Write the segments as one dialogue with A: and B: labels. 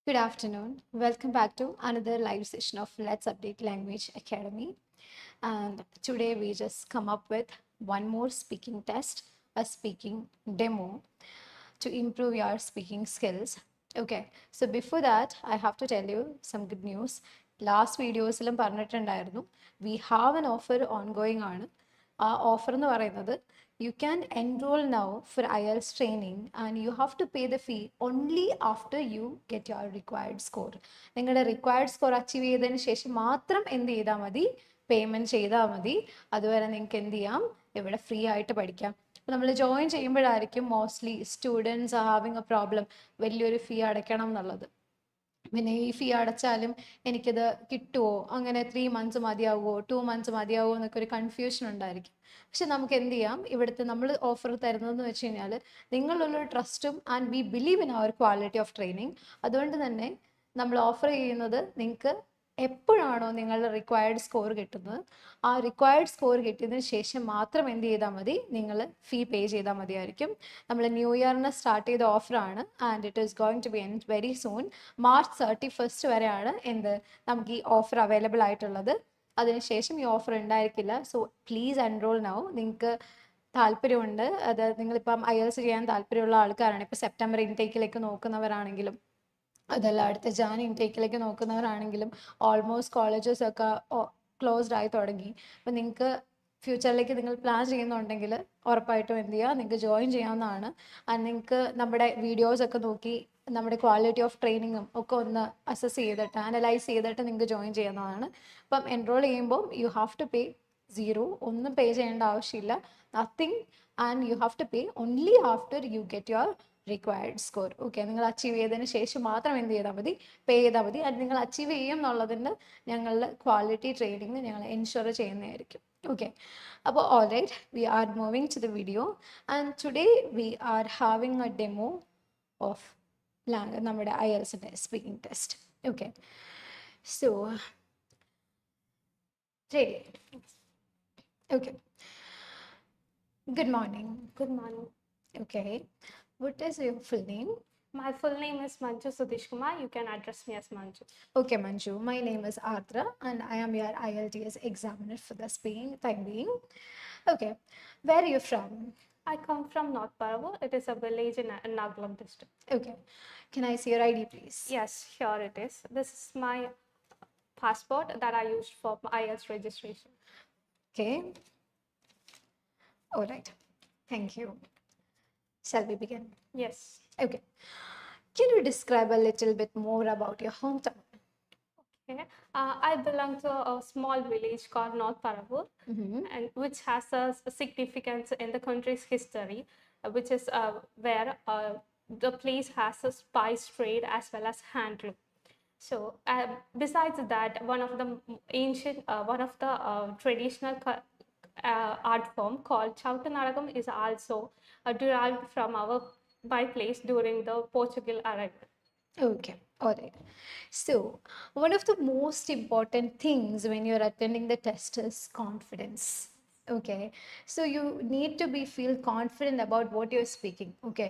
A: Good afternoon. Welcome back to another live session of Let's Update Language Academy. And today we just come up with one more speaking test, a speaking demo to improve your speaking skills. Okay, so before that, I have to tell you some good news. Last വീഡിയോസിലും പറഞ്ഞിട്ടുണ്ടായിരുന്നു we have an offer ongoing ആണ്. ആ offer എന്ന് പറയുന്നത് you can enroll now for IELTS training and you have to pay the fee only after you get your required score. നിങ്ങളുടെ required score achieve ചെയ്തതിന് ശേഷം മാത്രം എന്ത് ചെയ്താൽ മതി, പേയ്മെൻറ്റ് ചെയ്താൽ മതി. അതുവരെ നിങ്ങൾക്ക് എന്ത് ചെയ്യാം, ഇവിടെ ഫ്രീ ആയിട്ട് പഠിക്കാം. അപ്പോൾ നമ്മൾ ജോയിൻ ചെയ്യുമ്പോഴായിരിക്കും mostly students are having a problem വലിയൊരു ഫീ അടയ്ക്കണം എന്നുള്ളത്. പിന്നെ ഈ ഫീ അടച്ചാലും എനിക്കിത് കിട്ടുമോ, അങ്ങനെ 3 months മതിയാവുമോ, 2 months മതിയാവുമോ എന്നൊക്കെ ഒരു കൺഫ്യൂഷൻ ഉണ്ടായിരിക്കും. പക്ഷെ നമുക്ക് എന്ത് ചെയ്യാം, ഇവിടുത്തെ നമ്മൾ ഓഫർ തരുന്നതെന്ന് വെച്ച് കഴിഞ്ഞാൽ നിങ്ങളുള്ളൊരു ട്രസ്റ്റും and we believe in our quality of training. അതുകൊണ്ട് തന്നെ നമ്മൾ ഓഫർ ചെയ്യുന്നത് നിങ്ങൾക്ക് എപ്പോഴാണോ നിങ്ങളുടെ റിക്വയർഡ് സ്കോർ കിട്ടുന്നത്, ആ റിക്വയർഡ് സ്കോർ കിട്ടിയതിന് ശേഷം മാത്രം എന്ത് ചെയ്താൽ മതി, നിങ്ങൾ ഫീ പേ ചെയ്താൽ മതിയായിരിക്കും. നമ്മൾ ന്യൂ ഇയറിന് സ്റ്റാർട്ട് ചെയ്ത ഓഫറാണ് and it is going to be end very soon. March 31st വരെയാണ് നമുക്ക് ഈ ഓഫർ അവൈലബിൾ ആയിട്ടുള്ളത്. അതിനുശേഷം ഈ ഓഫർ ഉണ്ടായിരിക്കില്ല. So please enrol now. നിങ്ങൾക്ക് താല്പര്യമുണ്ട്, അത് നിങ്ങളിപ്പം IELTS ചെയ്യാൻ താല്പര്യമുള്ള ആൾക്കാരാണ്, ഇപ്പോൾ സെപ്റ്റംബർ ഇൻടേക്കിലേക്ക് നോക്കുന്നവരാണെങ്കിലും അതല്ല അടുത്ത ജാൻ ഇൻടേക്കിലേക്ക് നോക്കുന്നവരാണെങ്കിലും ഓൾമോസ്റ്റ് കോളേജസ് ഒക്കെ ക്ലോസ്ഡ് ആയി തുടങ്ങി. അപ്പം നിങ്ങൾക്ക് ഫ്യൂച്ചറിലേക്ക് നിങ്ങൾ പ്ലാൻ ചെയ്യുന്നുണ്ടെങ്കിൽ ഉറപ്പായിട്ടും എന്ത് ചെയ്യുക, നിങ്ങൾക്ക് ജോയിൻ ചെയ്യാവുന്നതാണ്. ആൻഡ് നിങ്ങൾക്ക് നമ്മുടെ വീഡിയോസൊക്കെ നോക്കി നമ്മുടെ ക്വാളിറ്റി ഓഫ് ട്രെയിനിങ്ങും ഒക്കെ ഒന്ന് അസസ് ചെയ്തിട്ട് അനലൈസ് ചെയ്തിട്ട് നിങ്ങൾക്ക് ജോയിൻ ചെയ്യുന്നതാണ്. അപ്പം എൻറോൾ ചെയ്യുമ്പോൾ you have to pay zero, ഒന്നും പേ ചെയ്യേണ്ട ആവശ്യമില്ല, nothing. And you have to pay only after you get your required score. Okay, നിങ്ങൾ അച്ചീവ് ചെയ്തതിന് ശേഷം മാത്രം എന്ത് ചെയ്താൽ മതി, പേ ചെയ്താൽ മതി. അത് നിങ്ങൾ അച്ചീവ് ചെയ്യും എന്നുള്ളതിൻ്റെ ഞങ്ങളുടെ ക്വാളിറ്റി ട്രെയിനിങ് ഞങ്ങൾ എൻഷുർ ചെയ്യുന്നതായിരിക്കും. ഓക്കെ, അപ്പോൾ alright, we are moving to the video and today we are having a demo of നമ്മുടെ IELTSൻ്റെ speaking test. Okay, so ready? Okay. Good morning.
B: Good morning.
A: Okay. What is your full name?
B: My full name is Manju Sudhish Kumar. You can address me as Manju.
A: Okay, Manju. My name is Ardra and I am your IELTS examiner for this time being. Okay. Where are you from?
B: I come from North Paravur. It is a village in Nagaland district.
A: Okay. Can I see your ID, please?
B: Yes, here it is. This is my passport that I used for my IELTS registration.
A: Okay. All right. Thank you. Shall we begin?
B: Yes.
A: Okay. Can you describe a little bit more about your hometown?
B: Okay. I belong to a small village called North Paravur, and which has a significance in the country's history, which is where the place has a spice trade as well as handloom. So besides that, one of the traditional art form called Chautanaragam is also derived from my place during the Portugal arrival.
A: Okay, all right. So, one of the most important things when you're attending the test is confidence. Okay, so you need to feel confident about what you're speaking. Okay,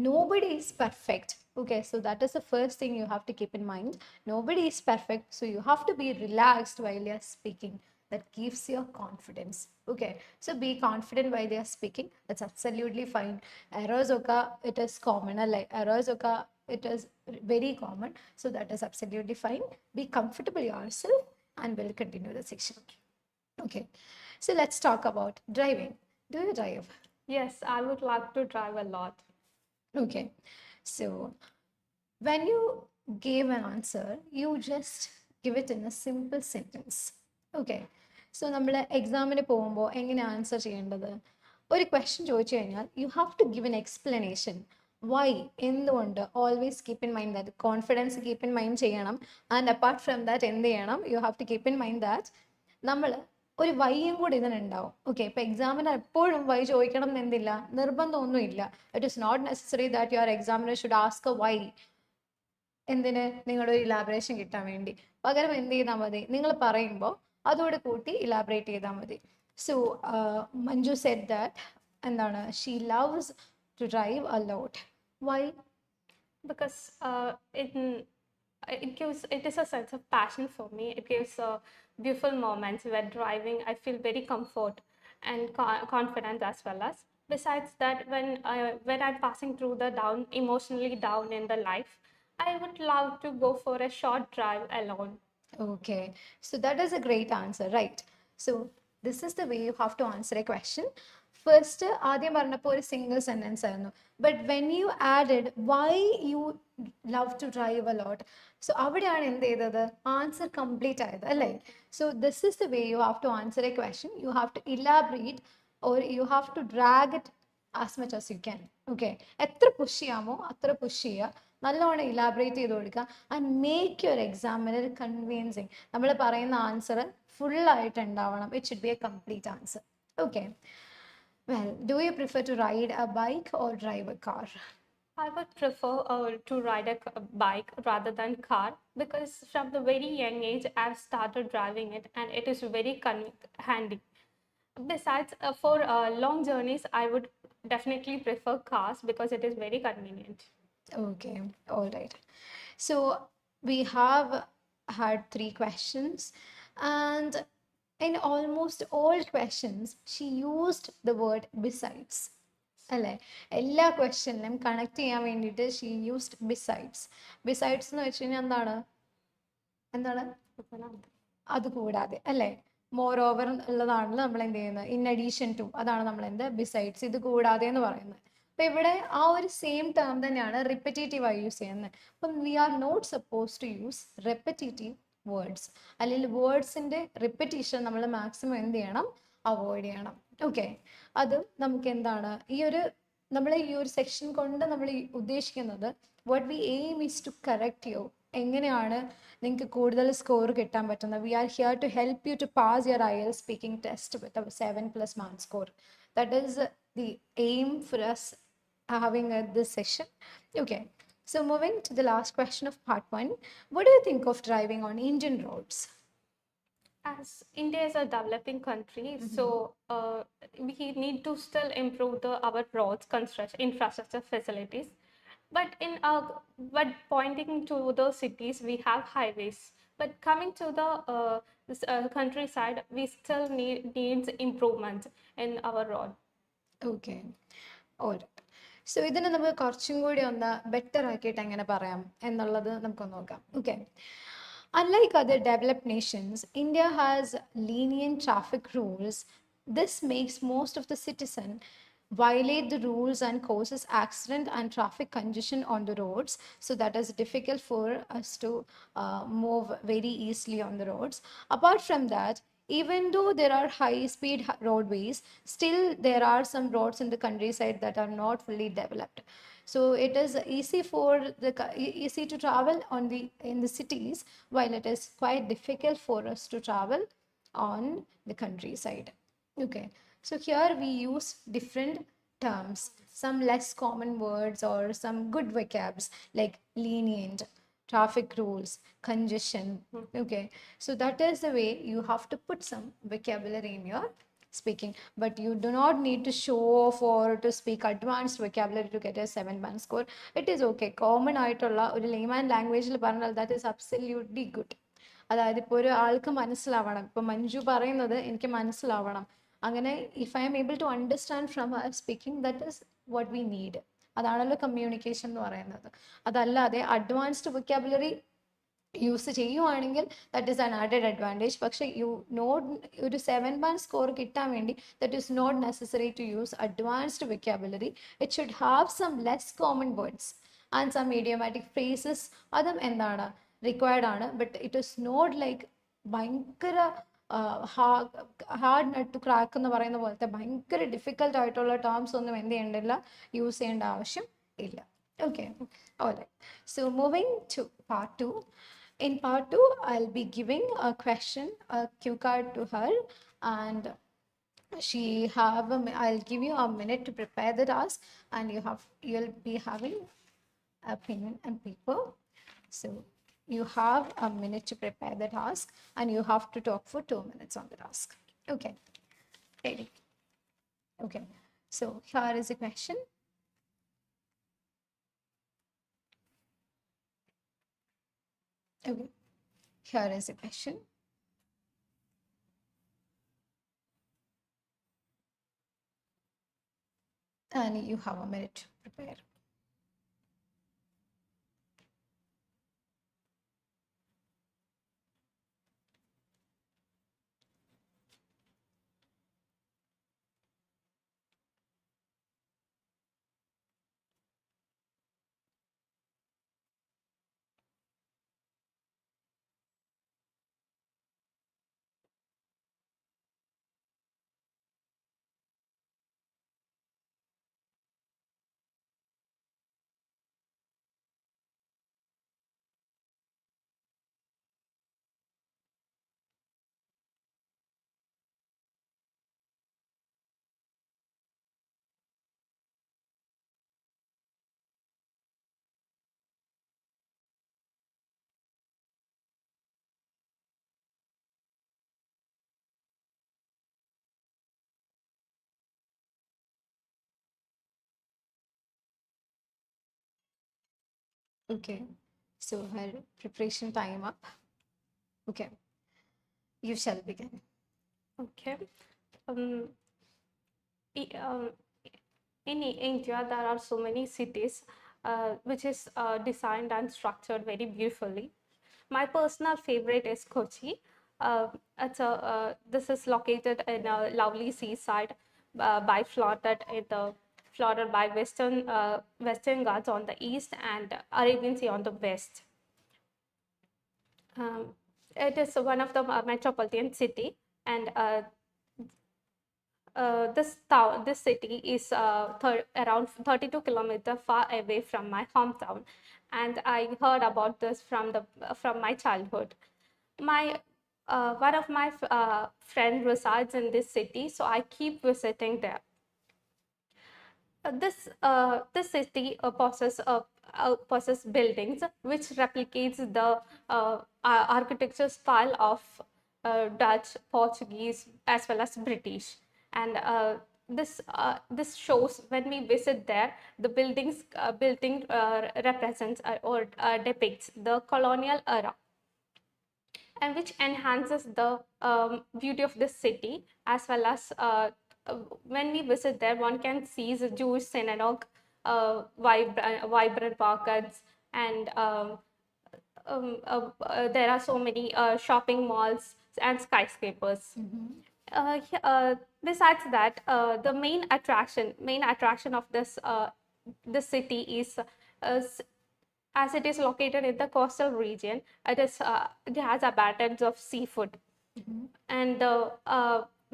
A: nobody is perfect. Okay, so that is the first thing you have to keep in mind. Nobody is perfect, so you have to be relaxed while you're speaking. That gives you confidence. Okay, so be confident while you're speaking. That's absolutely fine. Errors oka, it is common. Like errors oka, it is very common. So that is absolutely fine. Be comfortable yourself and we'll continue the section. Okay, so let's talk about driving. Do you drive?
B: Yes, I would like to drive a lot.
A: Okay, so when you give an answer, you just give it in a simple sentence. Okay, so നമ്മൾ എക്സാമിന് പോകുമ്പോൾ എങ്ങനെ answer ചെയ്യേണ്ടത്, ഒരു question ചോദിച്ചു കഴിഞ്ഞാൽ you have to give an explanation why, എന്തുകൊണ്ട്. Always keep in mind that, confidence keep in mind ചെയ്യണം. ആൻഡ് അപ്പാർട്ട് ഫ്രം ദാറ്റ് എന്ത് ചെയ്യണം, you have to keep in mind that നമ്മൾ ഒരു വൈയും കൂടി ഇതിനുണ്ടാവും. ഓക്കെ, ഇപ്പോൾ എക്സാമിന് എപ്പോഴും വൈ ചോദിക്കണം എന്നില്ല, നിർബന്ധമൊന്നുമില്ല. It is not necessary that your examiner should ask a why. എന്തിന്, നിങ്ങളുടെ ഒരു ഇലാബറേഷൻ കിട്ടാൻ വേണ്ടി. പകരം എന്ത് ചെയ്താൽ മതി, നിങ്ങൾ പറയുമ്പോൾ അതോടെ കൂട്ടി ഇലാബറേറ്റ് ചെയ്താൽ മതി. സോ മഞ്ജു സെഡ് ദാറ്റ് എന്താണ്, she loves to drive a lot. Why?
B: because it is a sense of passion for me. It gives beautiful moments where driving I feel very comfort and confidence as well as. Besides that, when I'm passing through the down emotionally down in the life, I would love to go for a short drive alone.
A: Okay, so that is a great answer, right? So this is the way you have to answer a question. First, ആദ്യം പറഞ്ഞപ്പോൾ ഒരു single sentence ആയിരുന്നു. But when you added why you love to drive a lot, so അവിടെയാണ് എന്ത് ചെയ്തത്, answer complete ആയത് അല്ലേ? So this is the way you have to answer a question. You have to elaborate or you have to drag it as much as you can. Okay, എത്ര push ചെയ്യാമോ അത്ര push ചെയ്യുക, നല്ലോണം elaborate ചെയ്ത് കൊടുക്കുക and make your examiner convincing. നമ്മൾ പറയുന്ന answer ഫുള്ളായിട്ട് ഉണ്ടാവണം. It should be A complete answer. Okay, well, do you prefer to ride a bike or drive a car?
B: I would prefer to ride a bike rather than car, because from the very young age I've started driving it and it is very handy. Besides, for long journeys, I would definitely prefer cars because it is very convenient.
A: Okay, all right. So we have had 3 questions, and in almost all questions, she used the word besides. അല്ലേ? എല്ലാ ക്വസ്റ്റ്യനിലും connect ചെയ്യാൻ വേണ്ടിയിട്ട് she used besides. Besides എന്ന് വെച്ച് കഴിഞ്ഞാൽ എന്താണ്, എന്താണ് അത് കൂടാതെ അല്ലേ? മോർ ഓവർ ഉള്ളതാണല്ലോ നമ്മൾ എന്ത് ചെയ്യുന്നത്, ഇൻ അഡീഷൻ ടു, അതാണ് നമ്മൾ എന്ത് ബിസൈഡ്സ്, ഇത് കൂടാതെ എന്ന് പറയുന്നത്. അപ്പം ഇവിടെ ആ ഒരു സെയിം ടേം തന്നെയാണ് റിപ്പറ്റേറ്റീവായി യൂസ് ചെയ്യുന്നത്. അപ്പം we are not suppose to use repetitive words, അല്ലെങ്കിൽ വേർഡ്സിൻ്റെ റിപ്പറ്റീഷൻ നമ്മൾ മാക്സിമം എന്ത് ചെയ്യണം, അവോയ്ഡ് ചെയ്യണം. ഓക്കെ, അതും നമുക്ക് എന്താണ് നമ്മൾ ഈ ഒരു സെക്ഷൻ കൊണ്ട് നമ്മൾ ഉദ്ദേശിക്കുന്നത്, what we aim is to correct you, എങ്ങനെയാണ് നിങ്ങൾക്ക് കൂടുതൽ സ്കോർ കിട്ടാൻ പറ്റുന്നത്. We are here to help you to pass your IELTS speaking test with a 7+ mark score. That is the aim for us having this session. Okay, so moving to the last question of part 1, what do you think of driving on Indian roads?
B: As India is a developing country, so we need to still improve our roads, construction, infrastructure facilities. But pointing to the cities, we have highways. But coming to the countryside, we still needs improvement in our road.
A: Okay, alright. So ഇതിനെ നമുക്ക് കുറച്ചും കൂടി ഒന്ന് better ആക്കിയിട്ട് എങ്ങനെ പറയാം എന്നുള്ളത് നമുക്കൊന്ന് നോക്കാം. Okay, unlike other developed nations, India has lenient traffic rules. This makes most of the citizens violate the rules and causes accident and traffic congestion on the roads, so that is difficult for us to move very easily on the roads. Apart from that, even though there are high speed roadways, still there are some roads in the countryside that are not fully developed. So it is easy to travel in the cities, while it is quite difficult for us to travel on the countryside. Okay, so here we use different terms, some less common words or some good vocabs like lenient, traffic rules, congestion. Okay, so that is the way you have to put some vocabulary in your speaking, but you do not need to show off or to speak advanced vocabulary to get a 7 month score. It is okay, common ആയിട്ടുള്ള ഒരു layman language പറഞ്ഞാൽ that is absolutely good. അതായത് ഇപ്പോൾ ഒരു ആൾക്ക് മനസ്സിലാവണം, ഇപ്പം മഞ്ജു പറയുന്നത് എനിക്ക് മനസ്സിലാവണം, അങ്ങനെ if I'm able to understand from her speaking, that is what we need. അതാണല്ലോ കമ്മ്യൂണിക്കേഷൻ എന്ന് പറയുന്നത്. അതല്ലാതെ അഡ്വാൻസ്ഡ് വൊക്കാബുലറി യൂസ് ചെയ്യുവാണെങ്കിൽ that is an added advantage. പക്ഷേ ഒരു 7 month സ്കോർ കിട്ടാൻ വേണ്ടി that is not necessary to use advanced vocabulary. It should have some less common words and some idiomatic phrases. അതും എന്താണ് റിക്വയർഡ് ആണ്. But it is not like ഭയങ്കര hard nut to crack എന്ന് പറയുന്ന പോലത്തെ ഭയങ്കര ഡിഫിക്കൽട്ട് ആയിട്ടുള്ള ടേംസ് ഒന്നും എന്ത് ചെയ്യേണ്ടില്ല, യൂസ് ചെയ്യേണ്ട ആവശ്യം ഇല്ല. Okay, all right. So moving to part 2. In part 2, I'll be giving a question, a cue card to her, and I'll give you a minute to prepare the task, and you'll be having a pen and paper. So you have a minute to prepare the task, and you have to talk for 2 minutes on the task. Okay, ready? Okay, so here is a question. Okay, here is a question. And you have a minute to prepare. Okay, so her preparation time up. Okay, you shall begin.
B: Okay. Um, um, in India, there are so many cities which is designed and structured very beautifully. My personal favorite is Kochi. This is located in a lovely seaside, by flooded by Western Ghats on the east and Arabian Sea on the west. Um, it is one of the metropolitan city, and this city is around 32 kilometers far away from my hometown, and I heard about this from my childhood. My One of my friend resides in this city, so I keep visiting there. This city possess buildings which replicates the architecture style of Dutch, Portuguese, as well as British. And this shows when we visit there, the building represents or depicts the colonial era, and which enhances the beauty of the city, as well as when we visit there, one can see the Jewish synagogue, vibrant markets, and there are so many shopping malls and skyscrapers. Besides that, the main attraction of this city is as it is located in the coastal region. It has abundance of seafood, and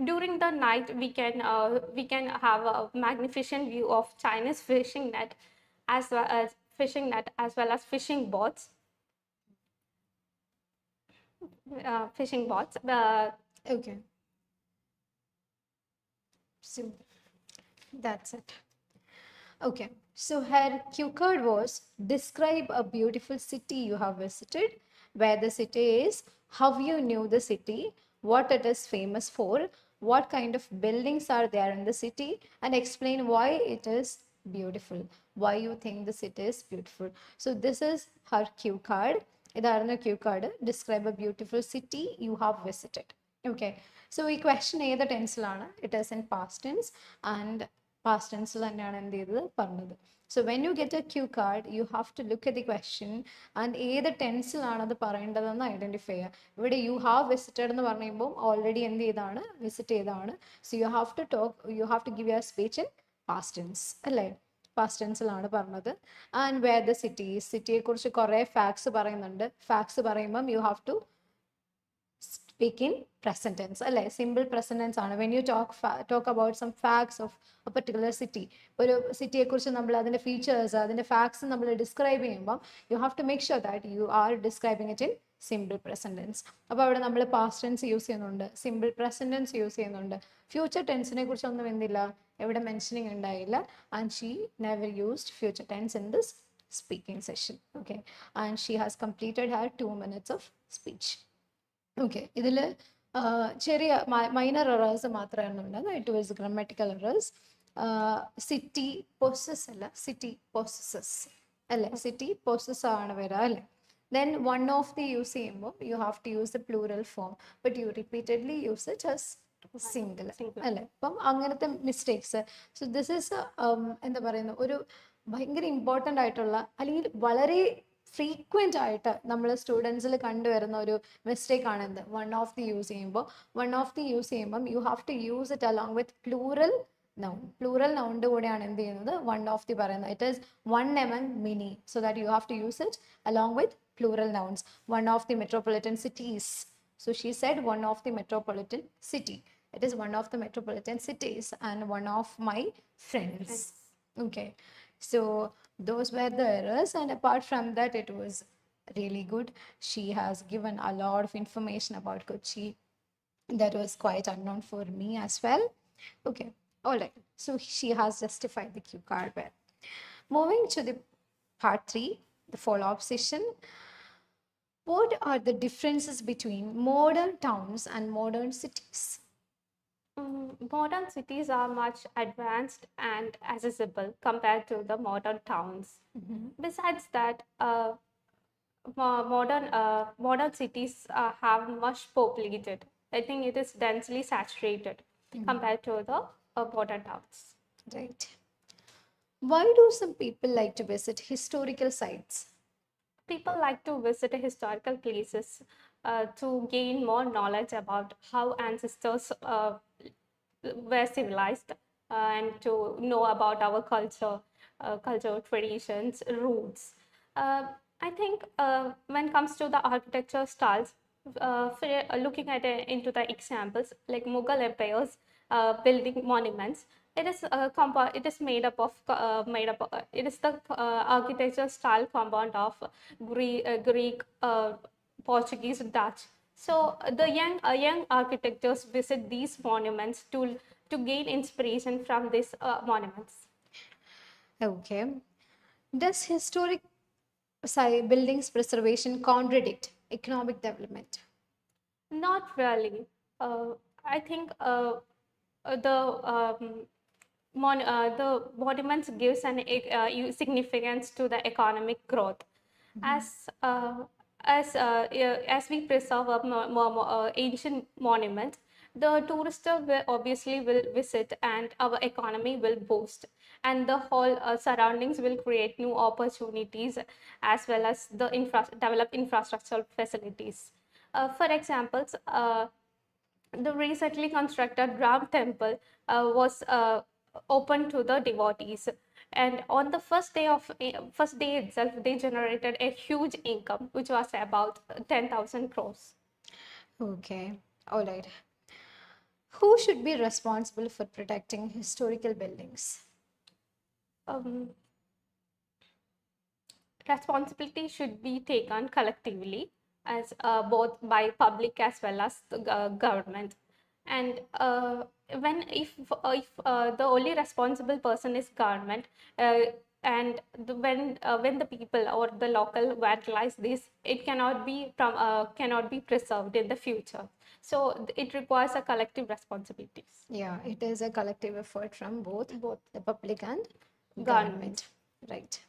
B: during the night we can have a magnificent view of Chinese fishing net as well as fishing boats.
A: Okay, so that's it. Okay, so her cue card was describe a beautiful city you have visited, where the city is, how you knew the city, what it is famous for, what kind of buildings are there in the city, and explain why it is beautiful, why you think the city is beautiful. So this is her cue card. ഇതായിരുന്നു cue card. Describe a beautiful city you have visited. Okay, so ഈ question ഏത് ടെൻസിലാണ്? It is in past tense, and past ടെൻസിൽ തന്നെയാണ് എന്ത് ചെയ്തത് പറഞ്ഞത്. So when you get a cue card you have to look at the question and ഏത് ടെൻസിലാണ് അത് പറയേണ്ടതെന്ന് ഐഡൻറ്റിഫൈ ചെയ്യുക. ഇവിടെ യു ഹാവ് വിസിറ്റഡ് എന്ന് പറയുമ്പോൾ ഓൾറെഡി എന്ത് ചെയ്താണ്, വിസിറ്റ് ചെയ്താണ്. So you have to give your speech in past tense അല്ലേ? പാസ്റ്റ് ടെൻസിലാണ് പറഞ്ഞത്. ആൻഡ് വേർ ദ സിറ്റിയെക്കുറിച്ച് കുറേ ഫാക്ട്സ് പറയുന്നുണ്ട്. ഫാക്ട്സ് പറയുമ്പം you have to speak in present tense അല്ലേ? സിമ്പിൾ പ്രസന്റ് ടെൻസ് ആണ്. When you talk about some facts of a particular city, ഒരു സിറ്റിയെക്കുറിച്ച് നമ്മൾ അതിൻ്റെ ഫീച്ചേഴ്സ്, അതിൻ്റെ ഫാക്ട്സ് നമ്മൾ ഡിസ്ക്രൈബ് ചെയ്യുമ്പം you have to make sure that you are describing it in simple present tense. അപ്പോൾ അവിടെ നമ്മൾ പാസ്റ്റ് ടെൻസ് യൂസ് ചെയ്യുന്നുണ്ട്, സിമ്പിൾ പ്രസന്റ് ടെൻസ് യൂസ് ചെയ്യുന്നുണ്ട്. ഫ്യൂച്ചർ ടെൻസിനെ കുറിച്ചൊന്നും എന്തില്ല, എവിടെ മെൻഷനിങ് ഉണ്ടായില്ല. And she never used future tense in this speaking session. Okay, and she has completed her 2 minutes of speech. Okay, ഇതിൽ ചെറിയ മൈനർ എറേഴ്സ് മാത്രമാണ് ഉള്ളത്. It was grammatical errors. City possess അല്ല, സിറ്റി പൊസസസ് അല്ലേ? City possess ആണ് വരിക അല്ലേ? then one of the use ചെയ്യുമ്പോൾ you have to use the plural form, but you repeatedly use it as singular.
B: Singular.
A: അല്ലേ? അപ്പം അങ്ങനത്തെ മിസ്റ്റേക്സ്. സോ ദിസ് ഈസ് എന്താ പറയുന്ന ഒരു ഭയങ്കര ഇമ്പോർട്ടൻ്റ് ആയിട്ടുള്ള അല്ലെങ്കിൽ വളരെ ഫ്രീക്വൻ്റ് ആയിട്ട് നമ്മൾ സ്റ്റുഡൻസിൽ കണ്ടുവരുന്ന ഒരു മിസ്റ്റേക്ക് ആണ് എന്ത്, വൺ ഓഫ് ദി യൂസ് ചെയ്യുമ്പം you have to use it along with plural noun. Plural noun കൂടെയാണ് എന്ത് ചെയ്യുന്നത്, വൺ ഓഫ് ദി പറയുന്നത്. It is one among many, so that you have to use it along with plural nouns. One of the metropolitan cities. So she said one of the metropolitan city. It is one of the metropolitan cities and one of my friends. Okay. So those were the errors, and apart from that, it was really good. She has given a lot of information about Kochi that was quite unknown for me as well. Okay. All right. So she has justified the cue card well. Moving to the part 3, the follow-up session. What are the differences between modern towns and modern cities?
B: Modern cities are much advanced and accessible compared to the modern towns. Besides that, modern cities have much populated. I think it is densely saturated compared to the modern towns.
A: Right. Why do some people like to visit historical sites?
B: People like to visit historical places to gain more knowledge about how ancestors were civilized, and to know about our culture, traditions, roots. I think when it comes to the architecture styles, looking at into the examples like Mughal empires building monuments, it is made up of it is the architecture style compound of Greek, Portuguese, Dutch. So the young architects visit these monuments to gain inspiration from these monuments.
A: Okay. Does historic buildings preservation contradict economic development?
B: Not really. I think the monuments gives an significance to the economic growth. As we preserve ancient monuments, the tourists obviously will visit, and our economy will boost, and the whole surroundings will create new opportunities, as well as the develop infrastructural facilities. For examples, the recently constructed Ram temple was open to the devotees, and on the first day itself they generated a huge income, which was about 10,000 crores.
A: Okay. All right. Who should be responsible for protecting historical buildings?
B: Responsibility should be taken collectively, as both by public as well as the government. And if the only responsible person is government, and when the people or the local vandalize this, it cannot be preserved in the future. So it requires a collective responsibilities.
A: Yeah, it is a collective effort from both the public and
B: Government.
A: Right.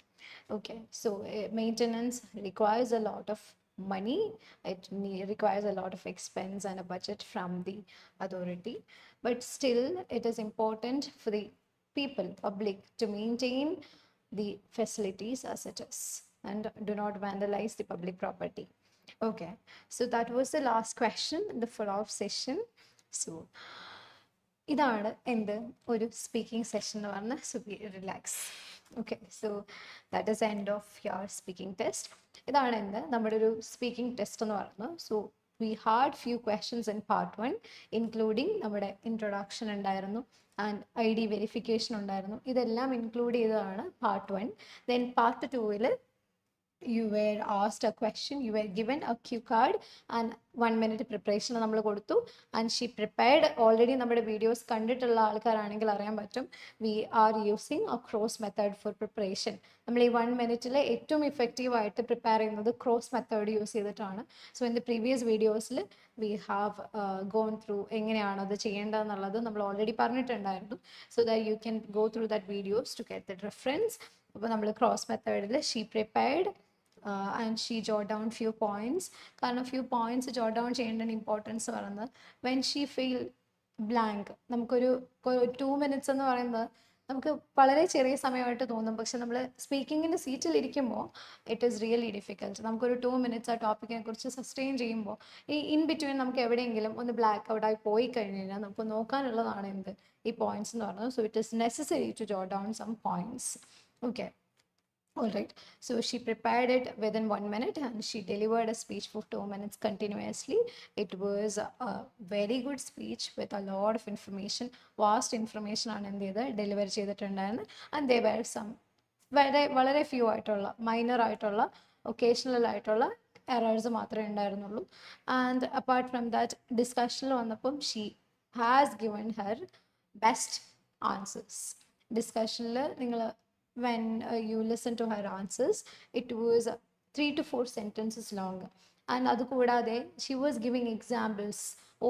A: Okay. So maintenance requires a lot of money. It requires a lot of expense and a budget from the authority. But still, it is important for the public, to maintain the facilities as it is and do not vandalize the public property. Okay. So that was the last question in the follow-up session. So ഇതാണ് എന്ത് ഒരു speaking session എന്ന് പറഞ്ഞാൽ. So relax. Okay. So that is end of your speaking test. ഇതാണ് എന്ത് നമ്മുടെ ഒരു speaking test എന്ന് പറയുന്നത്. So we had few questions in part 1, including നമ്മുടെ ഇൻട്രൊഡക്ഷൻ ഉണ്ടായിരുന്നു ആൻഡ് ID വെരിഫിക്കേഷൻ ഉണ്ടായിരുന്നു. ഇതെല്ലാം ഇൻക്ലൂഡ് ചെയ്തതാണ് പാർട്ട് 1. ദെൻ പാർട്ട് 2-ൽ you were asked a question, you were given a cue card and 1 minute preparation നമ്മൾ കൊടുത്തു, and she prepared. Already നമ്മുടെ videos കണ്ടിട്ടുള്ള ആൾക്കാരാണെങ്കിൽ അറിയാൻ പറ്റും, we are using a cross method for preparation. നമ്മൾ ഈ 1 minute ഏറ്റവും ഇഫക്റ്റീവായിട്ട് പ്രിപ്പയർ ചെയ്യുന്നത് ക്രോസ് മെത്തേഡ് യൂസ് ചെയ്തിട്ടാണ്. സോ ഇൻ ദ പ്രീവിയസ് വീഡിയോസിൽ വി ഹാവ് ഗോൺ ത്രൂ എങ്ങനെയാണ് അത് ചെയ്യേണ്ടതെന്നുള്ളത് നമ്മൾ ഓൾറെഡി പറഞ്ഞിട്ടുണ്ടായിരുന്നു. So that you can go through that videos to get the reference. അപ്പോൾ നമ്മൾ ക്രോസ് മെത്തേഡിൽ she prepared and she jot down few points. കാരണം few points jot down ചെയ്യേണ്ട ഇമ്പോർട്ടൻസ് പറയുന്നത് when she feel blank, നമുക്കൊരു 2 minutes എന്ന് പറയുന്നത് നമുക്ക് വളരെ ചെറിയ സമയമായിട്ട് തോന്നും, പക്ഷെ നമ്മൾ സ്പീക്കിങ്ങിൻ്റെ സീറ്റിൽ ഇരിക്കുമ്പോൾ ഇറ്റ് ഈസ് റിയലി ഡിഫിക്കൽട്ട്. നമുക്കൊരു 2 minutes ആ ടോപ്പിക്കിനെ കുറിച്ച് സസ്റ്റെയിൻ ചെയ്യുമ്പോൾ ഈ ഇൻ ബിറ്റ്വീൻ നമുക്ക് എവിടെയെങ്കിലും ഒന്ന് ബ്ലാക്ക് ഔട്ടായി പോയി കഴിഞ്ഞ് കഴിഞ്ഞാൽ നമുക്ക് നോക്കാനുള്ളതാണ് എന്ത് ഈ പോയിന്റ്സ് എന്ന് പറയുന്നത്. So it is necessary to jot down some points. Okay, all right. So she prepared it within 1 minute and she delivered a speech for 2 minutes continuously. It was a very good speech with a lot of information, vast information ആണ് എന്ത് ചെയ്ത് deliver ചെയ്തിട്ടുണ്ടായിരുന്നു. And they were some വളരെ few ആയിട്ടുള്ള minor ആയിട്ടുള്ള occasional ആയിട്ടുള്ള errors മാത്രമേ ഉണ്ടായിരുന്നുള്ളൂ. ആൻഡ് അപ്പാർട്ട് ഫ്രം ദാറ്റ് ഡിസ്കഷനിൽ വന്നപ്പം she has given her best answers. ഡിസ്കഷനിൽ നിങ്ങൾ when you listen to her answers, it was 3 to 4 sentences long. And adu koodade she was giving examples.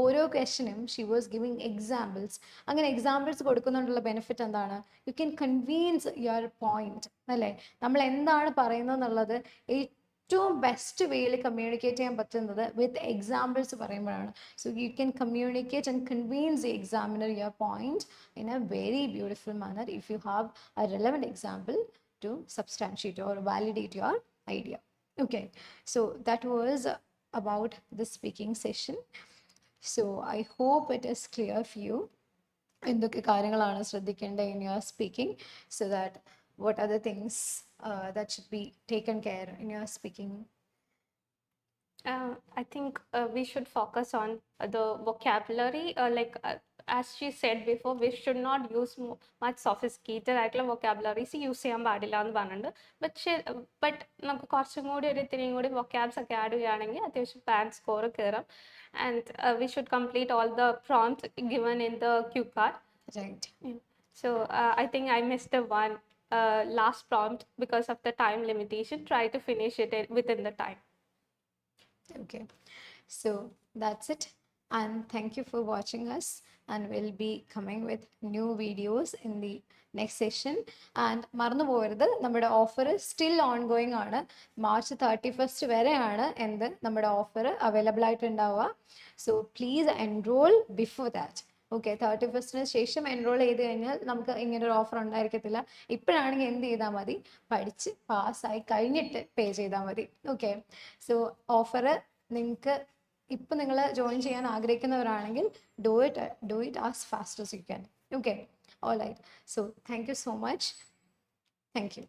A: ഓരോ ക്വസ്റ്റ്യനും ഷി വാസ് ഗിവിങ് എക്സാമ്പിൾസ്. അങ്ങനെ examples കൊടുക്കുന്നതുകൊണ്ടുള്ള benefit എന്താണ്? You can convince your point അല്ലേ? നമ്മൾ എന്താണ് പറയുന്നത് എന്നുള്ളത് ഏറ്റവും ബെസ്റ്റ് വേയിൽ കമ്മ്യൂണിക്കേറ്റ് ചെയ്യാൻ പറ്റുന്നത് വിത്ത് എക്സാമ്പിൾസ് പറയുമ്പോഴാണ്. So you can communicate and convince the examiner your point in a very beautiful manner if you have a relevant example to substantiate or validate your idea. Okay, so that was about the speaking session. So I hope it is clear for you എന്തൊക്കെ കാര്യങ്ങളാണ് ശ്രദ്ധിക്കേണ്ടത് in your speaking, so that what are the things that should be taken care in your speaking.
B: I think we should focus on the vocabulary. As she said before, we should not use much sophisticated ആയിട്ടുള്ള vocabularies use ചെയ്യാൻ പാടില്ല എന്ന് പറഞ്ഞിട്ടുണ്ട്. But നമുക്ക് കുറച്ചും കൂടി ഒരു ഇത്തിരിയും കൂടി vocabs ഒക്കെ ആഡ് ചെയ്യുകയാണെങ്കിൽ അത്യാവശ്യം ബാൻഡ് സ്കോർ കയറും. And we should complete all the prompts given in the cue card.
A: Right.
B: Yeah. So I think I missed the one last prompt because of the time limitation. Try to finish it within the time.
A: Okay, so that's it, and thank you for watching us, and we'll be coming with new videos in the next session. And മറന്നു പോകരുത്, നമ്മുടെ offer still ongoing ആണ്. March 31st വരെയാണ് എന്ത് നമ്മുടെ offer available ആയിട്ടുണ്ടാവുക. So please enrol before that. Okay, 31st ശേഷം enrol ചെയ്ത് കഴിഞ്ഞാൽ നമുക്ക് ഇങ്ങനൊരു ഓഫർ ഉണ്ടായിരിക്കത്തില്ല. ഇപ്പോഴാണെങ്കിൽ എന്ത് ചെയ്താൽ മതി, പഠിച്ച് പാസ്സായി കഴിഞ്ഞിട്ട് പേ ചെയ്താൽ മതി. ഓക്കെ, സോ ഓഫർ നിങ്ങൾക്ക് ഇപ്പം നിങ്ങൾ ജോയിൻ ചെയ്യാൻ ആഗ്രഹിക്കുന്നവരാണെങ്കിൽ do it as fast as you can. Okay, all right. So thank you so much. Thank U.